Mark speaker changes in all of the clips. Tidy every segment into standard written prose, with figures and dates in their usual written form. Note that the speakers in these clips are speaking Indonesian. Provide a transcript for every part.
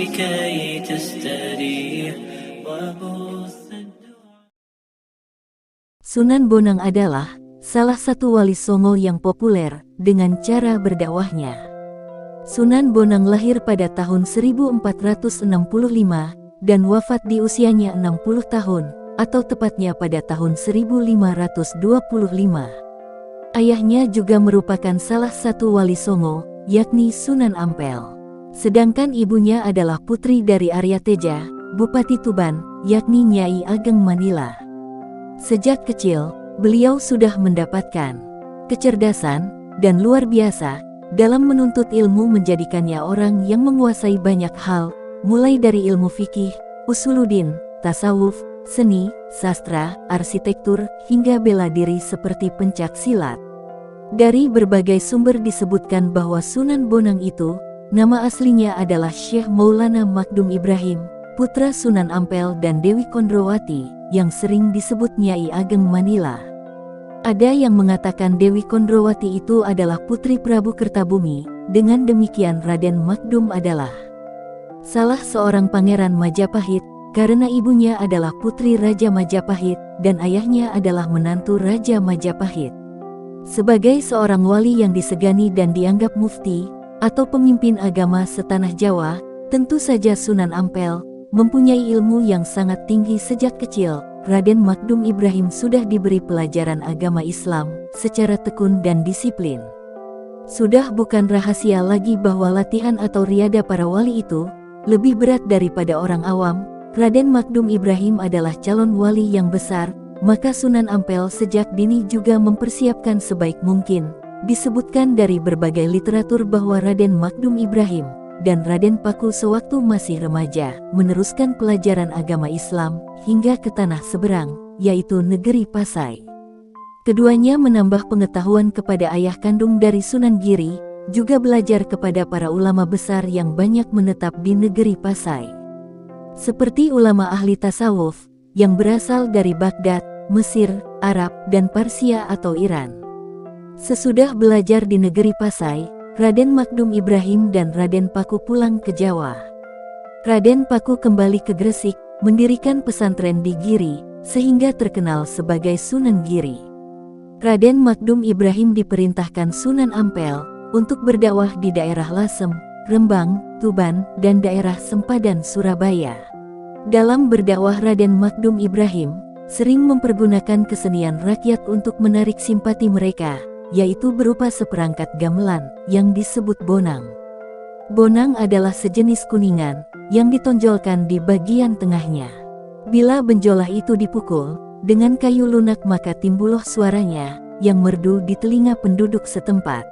Speaker 1: كي تستريح وبث
Speaker 2: Sunan Bonang adalah salah satu wali Songo yang populer dengan cara berdakwahnya. Sunan Bonang lahir pada tahun 1465 dan wafat di usianya 60 tahun, atau tepatnya pada tahun 1525. Ayahnya juga merupakan salah satu wali Songo, yakni Sunan Ampel. Sedangkan ibunya adalah putri dari Arya Teja, Bupati Tuban, yakni Nyai Ageng Manila. Sejak kecil, beliau sudah mendapatkan kecerdasan dan luar biasa dalam menuntut ilmu, menjadikannya orang yang menguasai banyak hal, mulai dari ilmu fikih, usuluddin, tasawuf, seni, sastra, arsitektur, hingga bela diri seperti pencak silat. Dari berbagai sumber disebutkan bahwa Sunan Bonang itu, nama aslinya adalah Syekh Maulana Makdum Ibrahim, putra Sunan Ampel dan Dewi Kondrowati, yang sering disebut Nyai Ageng Manila. Ada yang mengatakan Dewi Kondrowati itu adalah putri Prabu Kertabumi, dengan demikian Raden Makdum adalah salah seorang pangeran Majapahit, karena ibunya adalah putri Raja Majapahit, dan ayahnya adalah menantu Raja Majapahit. Sebagai seorang wali yang disegani dan dianggap mufti, atau pemimpin agama setanah Jawa, tentu saja Sunan Ampel mempunyai ilmu yang sangat tinggi. Sejak kecil, Raden Makdum Ibrahim sudah diberi pelajaran agama Islam secara tekun dan disiplin. Sudah bukan rahasia lagi bahwa latihan atau riada para wali itu lebih berat daripada orang awam. Raden Makdum Ibrahim adalah calon wali yang besar, maka Sunan Ampel sejak dini juga mempersiapkan sebaik mungkin. Disebutkan dari berbagai literatur bahwa Raden Makdum Ibrahim dan Raden Paku sewaktu masih remaja meneruskan pelajaran agama Islam hingga ke tanah seberang, yaitu negeri Pasai. Keduanya menambah pengetahuan kepada ayah kandung dari Sunan Giri, juga belajar kepada para ulama besar yang banyak menetap di negeri Pasai. Seperti ulama ahli tasawuf yang berasal dari Baghdad, Mesir, Arab, dan Persia atau Iran. Sesudah belajar di negeri Pasai, Raden Makdum Ibrahim dan Raden Paku pulang ke Jawa. Raden Paku kembali ke Gresik, mendirikan pesantren di Giri, sehingga terkenal sebagai Sunan Giri. Raden Makdum Ibrahim diperintahkan Sunan Ampel untuk berdakwah di daerah Lasem, Rembang, Tuban, dan daerah Sempadan, Surabaya. Dalam berdakwah, Raden Makdum Ibrahim sering mempergunakan kesenian rakyat untuk menarik simpati mereka, yaitu berupa seperangkat gamelan yang disebut bonang. Bonang adalah sejenis kuningan yang ditonjolkan di bagian tengahnya. Bila benjolah itu dipukul dengan kayu lunak, maka timbullah suaranya yang merdu di telinga penduduk setempat.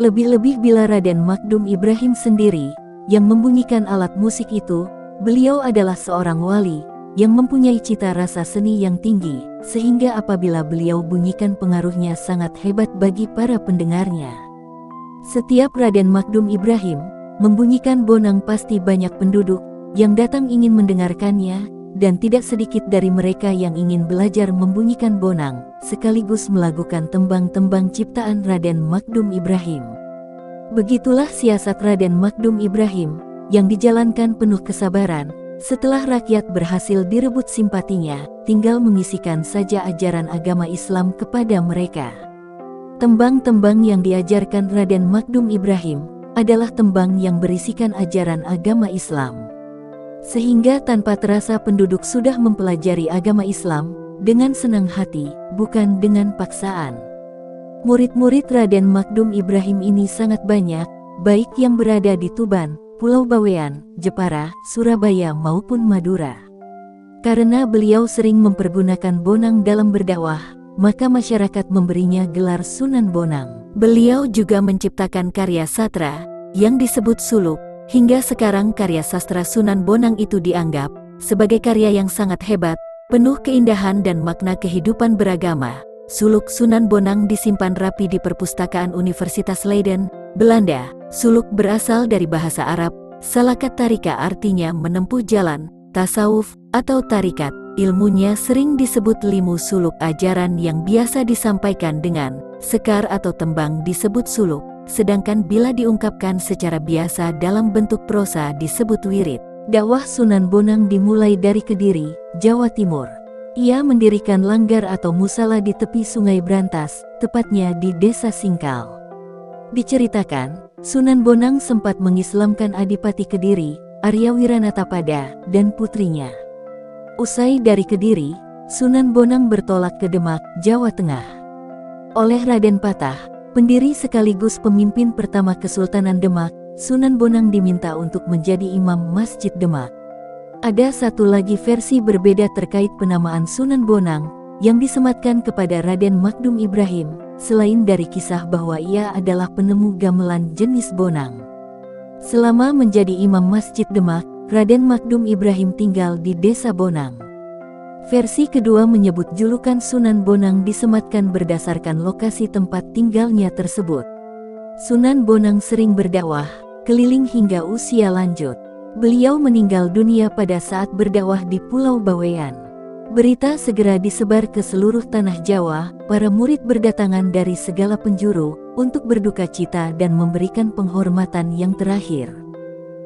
Speaker 2: Lebih-lebih bila Raden Makdum Ibrahim sendiri yang membunyikan alat musik itu, beliau adalah seorang wali yang mempunyai cita rasa seni yang tinggi, sehingga apabila beliau bunyikan pengaruhnya sangat hebat bagi para pendengarnya. Setiap Raden Makdum Ibrahim membunyikan bonang, pasti banyak penduduk yang datang ingin mendengarkannya, dan tidak sedikit dari mereka yang ingin belajar membunyikan bonang, sekaligus melakukan tembang-tembang ciptaan Raden Makdum Ibrahim. Begitulah siasat Raden Makdum Ibrahim yang dijalankan penuh kesabaran. Setelah rakyat berhasil direbut simpatinya, tinggal mengisikan saja ajaran agama Islam kepada mereka. Tembang-tembang yang diajarkan Raden Makdum Ibrahim adalah tembang yang berisikan ajaran agama Islam. Sehingga tanpa terasa penduduk sudah mempelajari agama Islam dengan senang hati, bukan dengan paksaan. Murid-murid Raden Makdum Ibrahim ini sangat banyak, baik yang berada di Tuban, Pulau Bawean, Jepara, Surabaya maupun Madura. Karena beliau sering mempergunakan bonang dalam berdakwah, maka masyarakat memberinya gelar Sunan Bonang. Beliau juga menciptakan karya sastra yang disebut suluk. Hingga sekarang karya sastra Sunan Bonang itu dianggap sebagai karya yang sangat hebat, penuh keindahan dan makna kehidupan beragama. Suluk Sunan Bonang disimpan rapi di perpustakaan Universitas Leiden, Belanda. Suluk berasal dari bahasa Arab, salakat tarika artinya menempuh jalan, tasawuf, atau tarikat. Ilmunya sering disebut limu suluk. Ajaran yang biasa disampaikan dengan sekar atau tembang disebut suluk. sedangkan bila diungkapkan secara biasa dalam bentuk prosa disebut wirid. Dakwah Sunan Bonang dimulai dari Kediri, Jawa Timur. Ia mendirikan langgar atau musala di tepi Sungai Brantas, tepatnya di Desa Singkal. Diceritakan, Sunan Bonang sempat mengislamkan Adipati Kediri, Arya Wiranatapada, dan putrinya. Usai dari Kediri, Sunan Bonang bertolak ke Demak, Jawa Tengah. Oleh Raden Patah, pendiri sekaligus pemimpin pertama Kesultanan Demak, Sunan Bonang diminta untuk menjadi imam Masjid Demak. Ada satu lagi versi berbeda terkait penamaan Sunan Bonang, yang disematkan kepada Raden Makdum Ibrahim, selain dari kisah bahwa ia adalah penemu gamelan jenis bonang. Selama menjadi imam Masjid Demak, Raden Makdum Ibrahim tinggal di Desa Bonang. Versi kedua menyebut julukan Sunan Bonang disematkan berdasarkan lokasi tempat tinggalnya tersebut. Sunan Bonang sering berdakwah, keliling hingga usia lanjut. Beliau meninggal dunia pada saat berdakwah di Pulau Bawean. Berita segera disebar ke seluruh tanah Jawa, para murid berdatangan dari segala penjuru, untuk berduka cita dan memberikan penghormatan yang terakhir.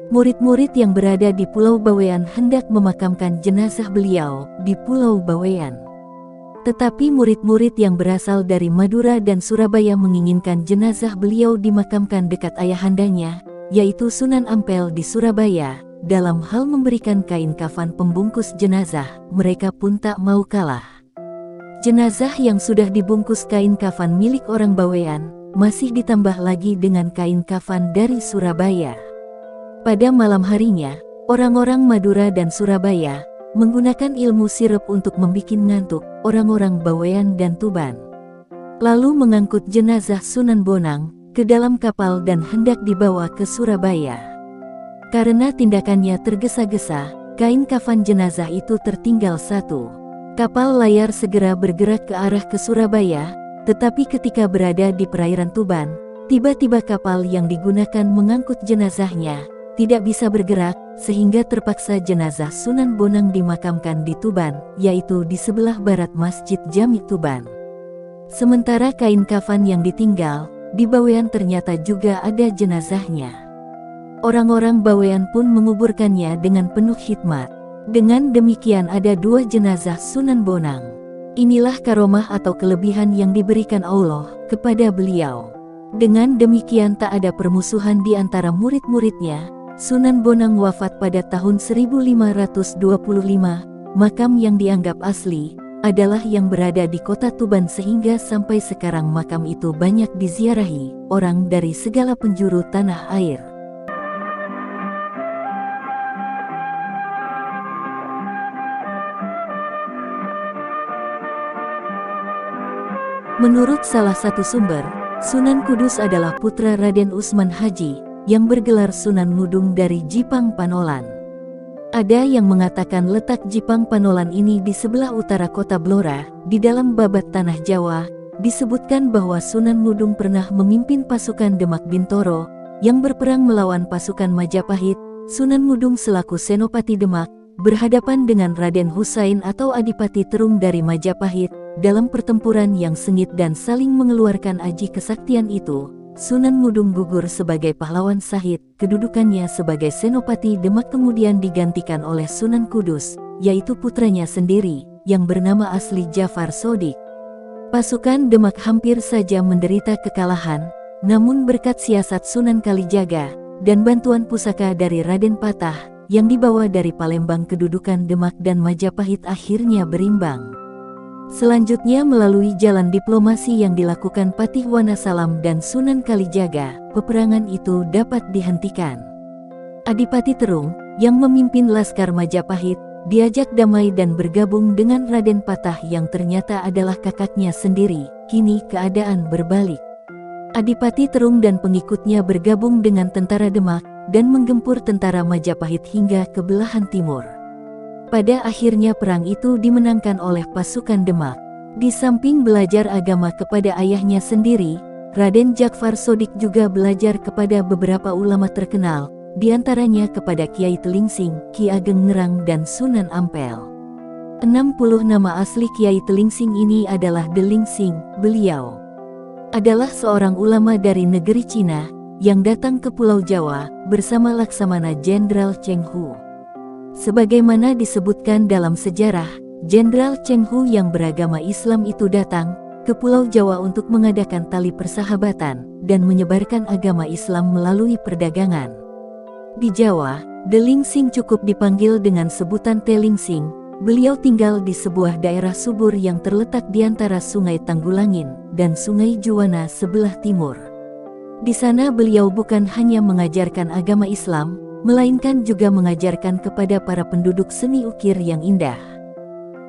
Speaker 2: Murid-murid yang berada di Pulau Bawean hendak memakamkan jenazah beliau di Pulau Bawean. Tetapi murid-murid yang berasal dari Madura dan Surabaya menginginkan jenazah beliau dimakamkan dekat ayahandanya, yaitu Sunan Ampel di Surabaya. Dalam hal memberikan kain kafan pembungkus jenazah, mereka pun tak mau kalah. Jenazah yang sudah dibungkus kain kafan milik orang Bawean, masih ditambah lagi dengan kain kafan dari Surabaya. Pada malam harinya, orang-orang Madura dan Surabaya menggunakan ilmu sirep untuk membuat ngantuk orang-orang Bawean dan Tuban. Lalu mengangkut jenazah Sunan Bonang ke dalam kapal dan hendak dibawa ke Surabaya. Karena tindakannya tergesa-gesa, kain kafan jenazah itu tertinggal satu. Kapal layar segera bergerak ke arah ke Surabaya, tetapi ketika berada di perairan Tuban, tiba-tiba kapal yang digunakan mengangkut jenazahnya tidak bisa bergerak, sehingga terpaksa jenazah Sunan Bonang dimakamkan di Tuban, yaitu di sebelah barat Masjid Jami Tuban. Sementara kain kafan yang ditinggal, di Bawean ternyata juga ada jenazahnya. Orang-orang Bawean pun menguburkannya dengan penuh hikmat. Dengan demikian ada dua jenazah Sunan Bonang. Inilah karomah atau kelebihan yang diberikan Allah kepada beliau. Dengan demikian tak ada permusuhan di antara murid-muridnya. Sunan Bonang wafat pada tahun 1525, makam yang dianggap asli, adalah yang berada di kota Tuban sehingga sampai sekarang makam itu banyak diziarahi orang dari segala penjuru tanah air. Menurut salah satu sumber, Sunan Kudus adalah putra Raden Usman Haji, yang bergelar Sunan Ngudung dari Jipang Panolan. Ada yang mengatakan letak Jipang Panolan ini di sebelah utara kota Blora, di dalam babat tanah Jawa. Disebutkan bahwa Sunan Ngudung pernah memimpin pasukan Demak Bintoro, yang berperang melawan pasukan Majapahit. Sunan Ngudung selaku Senopati Demak, berhadapan dengan Raden Husain atau Adipati Terung dari Majapahit, dalam pertempuran yang sengit dan saling mengeluarkan aji kesaktian itu. Sunan Ngudung gugur sebagai pahlawan sahid, kedudukannya sebagai Senopati Demak kemudian digantikan oleh Sunan Kudus, yaitu putranya sendiri, yang bernama asli Jafar Sodik. Pasukan Demak hampir saja menderita kekalahan, namun berkat siasat Sunan Kalijaga, dan bantuan pusaka dari Raden Patah, yang dibawa dari Palembang kedudukan Demak dan Majapahit akhirnya berimbang. Selanjutnya melalui jalan diplomasi yang dilakukan Patih Wanasalam dan Sunan Kalijaga, peperangan itu dapat dihentikan. Adipati Terung, yang memimpin Laskar Majapahit, diajak damai dan bergabung dengan Raden Patah yang ternyata adalah kakaknya sendiri. Kini keadaan berbalik. Adipati Terung dan pengikutnya bergabung dengan tentara Demak, dan menggempur tentara Majapahit hingga ke belahan timur. Pada akhirnya perang itu dimenangkan oleh pasukan Demak. Di samping belajar agama kepada ayahnya sendiri, Raden Jafar Sodik juga belajar kepada beberapa ulama terkenal, diantaranya kepada Kiai Telingsing, Ki Ageng Ngerang dan Sunan Ampel. 60 nama asli Kiai Telingsing ini adalah Delingsing, beliau adalah seorang ulama dari negeri Cina yang datang ke Pulau Jawa bersama Laksamana Jenderal Cheng Hu. Sebagaimana disebutkan dalam sejarah, Jenderal Cheng Hu yang beragama Islam itu datang ke Pulau Jawa untuk mengadakan tali persahabatan dan menyebarkan agama Islam melalui perdagangan. Di Jawa, Delingsing cukup dipanggil dengan sebutan Telingsing. Beliau tinggal di sebuah daerah subur yang terletak di antara Sungai Tanggulangin dan Sungai Juwana sebelah timur. Di sana beliau bukan hanya mengajarkan agama Islam, melainkan juga mengajarkan kepada para penduduk seni ukir yang indah.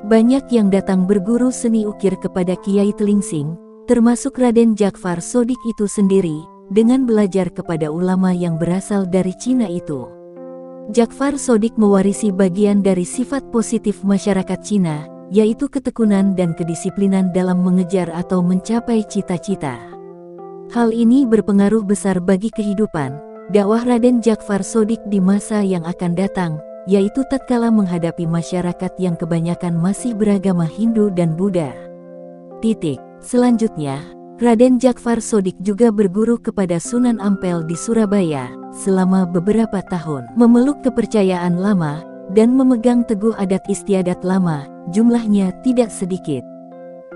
Speaker 2: Banyak yang datang berguru seni ukir kepada Kiai Telingsing, termasuk Raden Jakfar Sodik itu sendiri, dengan belajar kepada ulama yang berasal dari Cina itu. Jakfar Sodik mewarisi bagian dari sifat positif masyarakat Cina, yaitu ketekunan dan kedisiplinan dalam mengejar atau mencapai cita-cita. Hal ini berpengaruh besar bagi kehidupan dakwah Raden Jakfar Sodik di masa yang akan datang, yaitu tatkala menghadapi masyarakat yang kebanyakan masih beragama Hindu dan Buddha. Selanjutnya, Raden Jakfar Sodik juga berguru kepada Sunan Ampel di Surabaya selama beberapa tahun, memeluk kepercayaan lama dan memegang teguh adat istiadat lama, jumlahnya tidak sedikit.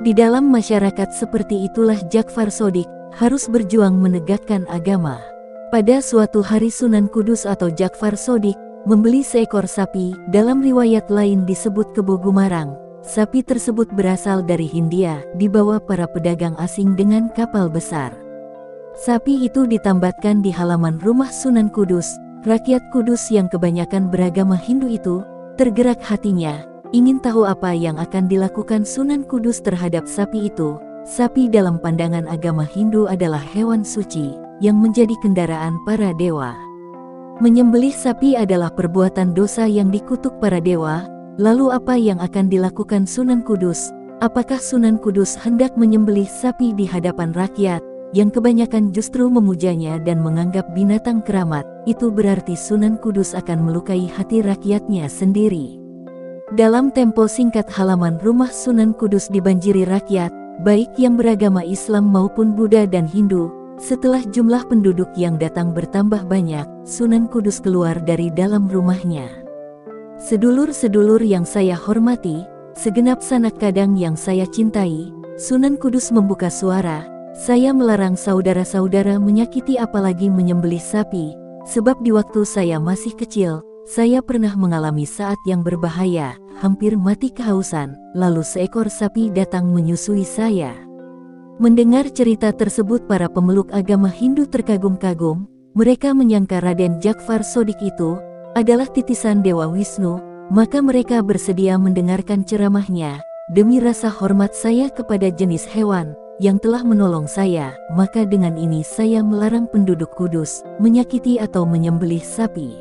Speaker 2: Di dalam masyarakat seperti itulah Jakfar Sodik harus berjuang menegakkan agama. Pada suatu hari Sunan Kudus atau Jakfar Sodik membeli seekor sapi, dalam riwayat lain disebut Kebo Gumarang. Sapi tersebut berasal dari Hindia, dibawa para pedagang asing dengan kapal besar. Sapi itu ditambatkan di halaman rumah Sunan Kudus. Rakyat Kudus yang kebanyakan beragama Hindu itu tergerak hatinya, ingin tahu apa yang akan dilakukan Sunan Kudus terhadap sapi itu. Sapi dalam pandangan agama Hindu adalah hewan suci yang menjadi kendaraan para dewa. Menyembelih sapi adalah perbuatan dosa yang dikutuk para dewa. Lalu apa yang akan dilakukan Sunan Kudus? Apakah Sunan Kudus hendak menyembelih sapi di hadapan rakyat, yang kebanyakan justru memujanya dan menganggap binatang keramat? Itu berarti Sunan Kudus akan melukai hati rakyatnya sendiri. Dalam tempo singkat halaman rumah Sunan Kudus dibanjiri rakyat, baik yang beragama Islam maupun Buddha dan Hindu. Setelah jumlah penduduk yang datang bertambah banyak, Sunan Kudus keluar dari dalam rumahnya. Sedulur-sedulur yang saya hormati, segenap sanak kadang yang saya cintai, Sunan Kudus membuka suara, saya melarang saudara-saudara menyakiti apalagi menyembelih sapi, sebab di waktu saya masih kecil, saya pernah mengalami saat yang berbahaya, hampir mati kehausan, lalu seekor sapi datang menyusui saya. Mendengar cerita tersebut para pemeluk agama Hindu terkagum-kagum, mereka menyangka Raden Jakfar Sodik itu adalah titisan Dewa Wisnu, maka mereka bersedia mendengarkan ceramahnya. Demi rasa hormat saya kepada jenis hewan yang telah menolong saya, maka dengan ini saya melarang penduduk Kudus menyakiti atau menyembelih sapi.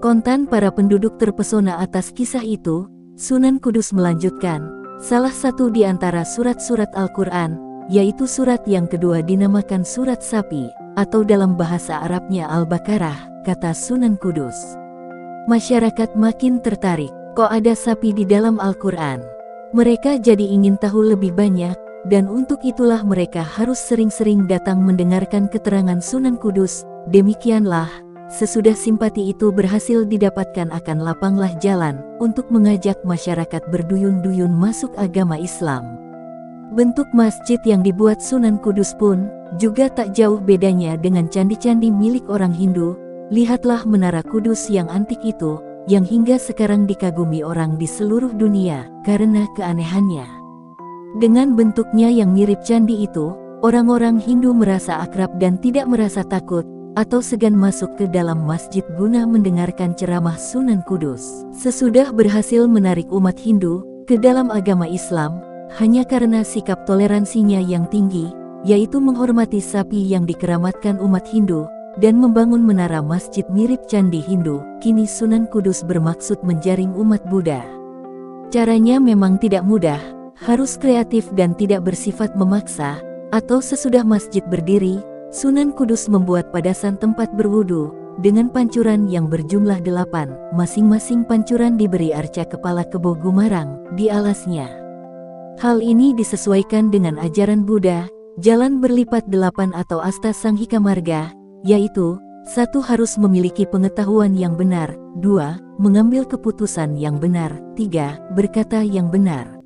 Speaker 2: Kontan para penduduk terpesona atas kisah itu. Sunan Kudus melanjutkan, salah satu di antara surat-surat Al-Quran, yaitu surat yang kedua dinamakan surat sapi, atau dalam bahasa Arabnya Al-Baqarah, kata Sunan Kudus. Masyarakat makin tertarik, kok ada sapi di dalam Al-Quran? Mereka jadi ingin tahu lebih banyak, dan untuk itulah mereka harus sering-sering datang mendengarkan keterangan Sunan Kudus. Demikianlah, sesudah simpati itu berhasil didapatkan akan lapanglah jalan untuk mengajak masyarakat berduyun-duyun masuk agama Islam. Bentuk masjid yang dibuat Sunan Kudus pun juga tak jauh bedanya dengan candi-candi milik orang Hindu. Lihatlah Menara Kudus yang antik itu, yang hingga sekarang dikagumi orang di seluruh dunia karena keanehannya. Dengan bentuknya yang mirip candi itu, orang-orang Hindu merasa akrab dan tidak merasa takut atau segan masuk ke dalam masjid guna mendengarkan ceramah Sunan Kudus. Sesudah berhasil menarik umat Hindu ke dalam agama Islam, hanya karena sikap toleransinya yang tinggi, yaitu menghormati sapi yang dikeramatkan umat Hindu, dan membangun menara masjid mirip candi Hindu, kini Sunan Kudus bermaksud menjaring umat Buddha. Caranya memang tidak mudah, harus kreatif dan tidak bersifat memaksa, atau sesudah masjid berdiri, Sunan Kudus membuat padasan tempat berwudu, dengan pancuran yang berjumlah 8, masing-masing pancuran diberi arca kepala kebo gumarang di alasnya. Hal ini disesuaikan dengan ajaran Buddha, jalan berlipat 8 atau asta sanghika marga, yaitu 1. Harus memiliki pengetahuan yang benar, 2. Mengambil keputusan yang benar, 3. Berkata yang benar,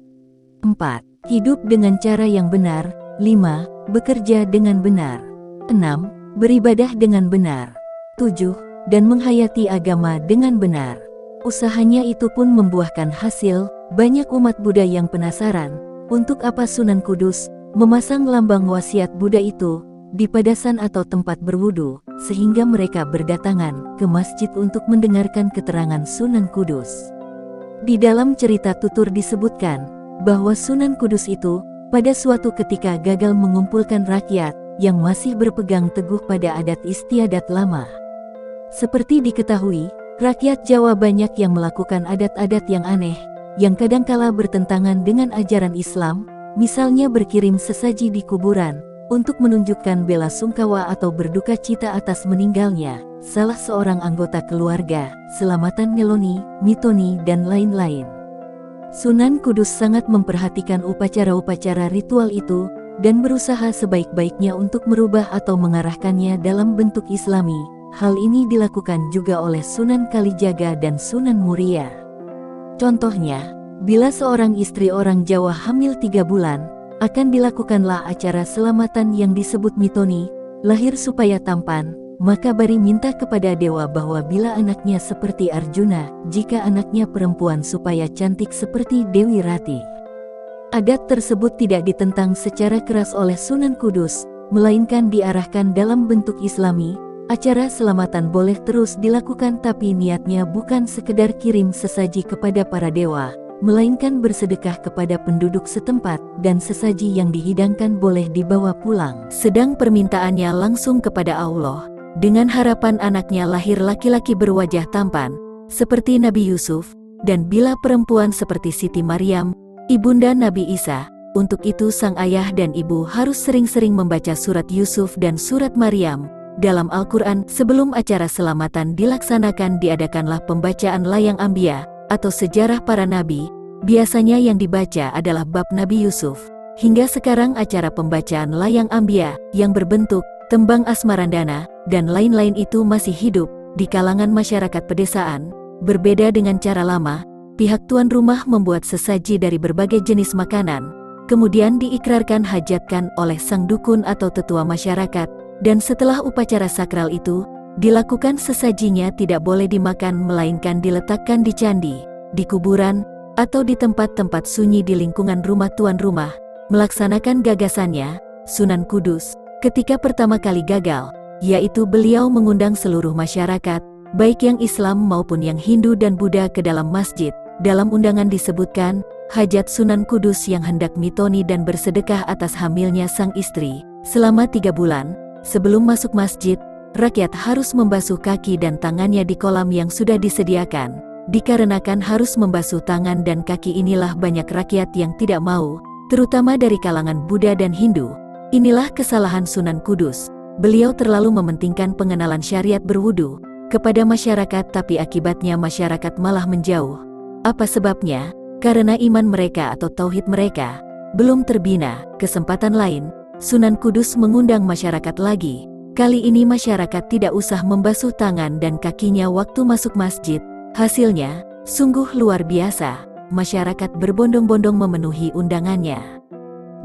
Speaker 2: 4. Hidup dengan cara yang benar, 5. Bekerja dengan benar, 6. Beribadah dengan benar, 7. Dan menghayati agama dengan benar. Usahanya itu pun membuahkan hasil. Banyak umat Buddha yang penasaran, untuk apa Sunan Kudus memasang lambang wasiat Buddha itu di padasan atau tempat berwudu, sehingga mereka berdatangan ke masjid untuk mendengarkan keterangan Sunan Kudus. Di dalam cerita tutur disebutkan bahwa Sunan Kudus itu pada suatu ketika gagal mengumpulkan rakyat yang masih berpegang teguh pada adat istiadat lama. Seperti diketahui, rakyat Jawa banyak yang melakukan adat-adat yang aneh, yang kadangkala bertentangan dengan ajaran Islam, misalnya berkirim sesaji di kuburan untuk menunjukkan bela sungkawa atau berduka cita atas meninggalnya salah seorang anggota keluarga, selamatan Meloni, Mitoni, dan lain-lain. Sunan Kudus sangat memperhatikan upacara-upacara ritual itu dan berusaha sebaik-baiknya untuk merubah atau mengarahkannya dalam bentuk Islami. Hal ini dilakukan juga oleh Sunan Kalijaga dan Sunan Muria. Contohnya, bila seorang istri orang Jawa hamil 3 bulan, akan dilakukanlah acara selamatan yang disebut mitoni, lahir supaya tampan, maka Bari minta kepada dewa bahwa bila anaknya seperti Arjuna, jika anaknya perempuan supaya cantik seperti Dewi Ratih. Adat tersebut tidak ditentang secara keras oleh Sunan Kudus, melainkan diarahkan dalam bentuk Islami. Acara selamatan boleh terus dilakukan tapi niatnya bukan sekedar kirim sesaji kepada para dewa, melainkan bersedekah kepada penduduk setempat, dan sesaji yang dihidangkan boleh dibawa pulang. Sedang permintaannya langsung kepada Allah, dengan harapan anaknya lahir laki-laki berwajah tampan, seperti Nabi Yusuf, dan bila perempuan seperti Siti Maryam, ibunda Nabi Isa. Untuk itu sang ayah dan ibu harus sering-sering membaca surat Yusuf dan surat Maryam. Dalam Al-Quran, sebelum acara selamatan dilaksanakan diadakanlah pembacaan layang Anbiya, atau sejarah para nabi. Biasanya yang dibaca adalah bab Nabi Yusuf. Hingga sekarang acara pembacaan layang Anbiya, yang berbentuk tembang asmarandana, dan lain-lain itu masih hidup di kalangan masyarakat pedesaan. Berbeda dengan cara lama, pihak tuan rumah membuat sesaji dari berbagai jenis makanan, kemudian diikrarkan hajatkan oleh sang dukun atau tetua masyarakat. Dan setelah upacara sakral itu dilakukan, sesajinya tidak boleh dimakan melainkan diletakkan di candi, di kuburan, atau di tempat-tempat sunyi di lingkungan rumah tuan rumah. Melaksanakan gagasannya, Sunan Kudus, ketika pertama kali gagal, yaitu beliau mengundang seluruh masyarakat, baik yang Islam maupun yang Hindu dan Buddha ke dalam masjid. Dalam undangan disebutkan, hajat Sunan Kudus yang hendak mitoni dan bersedekah atas hamilnya sang istri, selama 3 bulan. Sebelum masuk masjid, rakyat harus membasuh kaki dan tangannya di kolam yang sudah disediakan. Dikarenakan harus membasuh tangan dan kaki inilah banyak rakyat yang tidak mau, terutama dari kalangan Buddha dan Hindu. Inilah kesalahan Sunan Kudus. Beliau terlalu mementingkan pengenalan syariat berwudu kepada masyarakat, tapi akibatnya masyarakat malah menjauh. Apa sebabnya? Karena iman mereka atau tauhid mereka belum terbina. Kesempatan lain, Sunan Kudus mengundang masyarakat lagi. Kali ini masyarakat tidak usah membasuh tangan dan kakinya waktu masuk masjid. Hasilnya, sungguh luar biasa. Masyarakat berbondong-bondong memenuhi undangannya.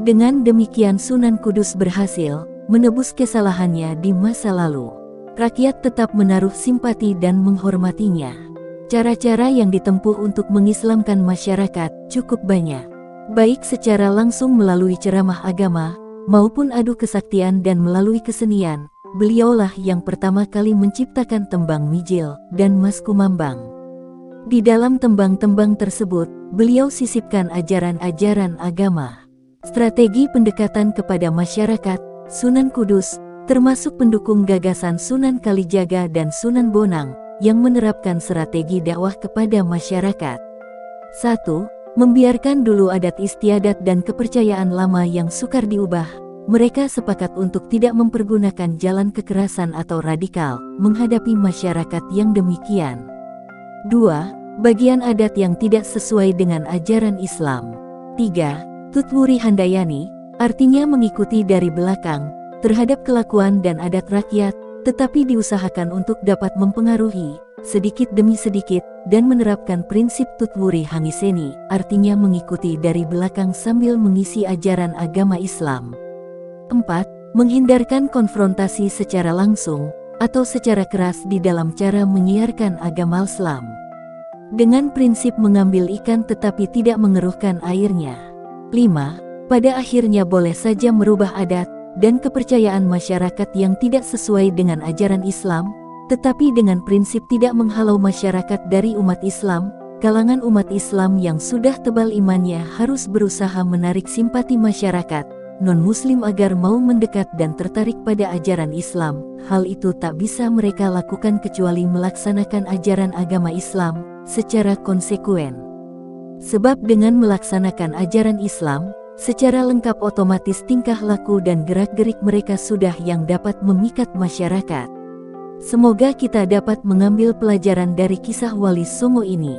Speaker 2: Dengan demikian Sunan Kudus berhasil menebus kesalahannya di masa lalu. Rakyat tetap menaruh simpati dan menghormatinya. Cara-cara yang ditempuh untuk mengislamkan masyarakat cukup banyak. Baik secara langsung melalui ceramah agama, maupun adu kesaktian dan melalui kesenian. Beliaulah yang pertama kali menciptakan tembang mijil dan mas kumambang. Di dalam tembang-tembang tersebut, beliau sisipkan ajaran-ajaran agama. Strategi pendekatan kepada masyarakat, Sunan Kudus, termasuk pendukung gagasan Sunan Kalijaga dan Sunan Bonang, yang menerapkan strategi dakwah kepada masyarakat. 1. Membiarkan dulu adat istiadat dan kepercayaan lama yang sukar diubah. Mereka sepakat untuk tidak mempergunakan jalan kekerasan atau radikal menghadapi masyarakat yang demikian. 2. Bagian adat yang tidak sesuai dengan ajaran Islam. 3. Tutwuri Handayani, artinya mengikuti dari belakang, terhadap kelakuan dan adat rakyat, tetapi diusahakan untuk dapat mempengaruhi, sedikit demi sedikit, dan menerapkan prinsip tutwuri hangiseni, artinya mengikuti dari belakang sambil mengisi ajaran agama Islam. 4. Menghindarkan konfrontasi secara langsung, atau secara keras di dalam cara menyiarkan agama Islam. Dengan prinsip mengambil ikan tetapi tidak mengeruhkan airnya. 5. Pada akhirnya boleh saja merubah adat dan kepercayaan masyarakat yang tidak sesuai dengan ajaran Islam, tetapi dengan prinsip tidak menghalau masyarakat dari umat Islam. Kalangan umat Islam yang sudah tebal imannya harus berusaha menarik simpati masyarakat non-muslim agar mau mendekat dan tertarik pada ajaran Islam. Hal itu tak bisa mereka lakukan kecuali melaksanakan ajaran agama Islam secara konsekuen. Sebab dengan melaksanakan ajaran Islam secara lengkap, otomatis tingkah laku dan gerak-gerik mereka sudah yang dapat memikat masyarakat. Semoga kita dapat mengambil pelajaran dari kisah Wali Songo ini.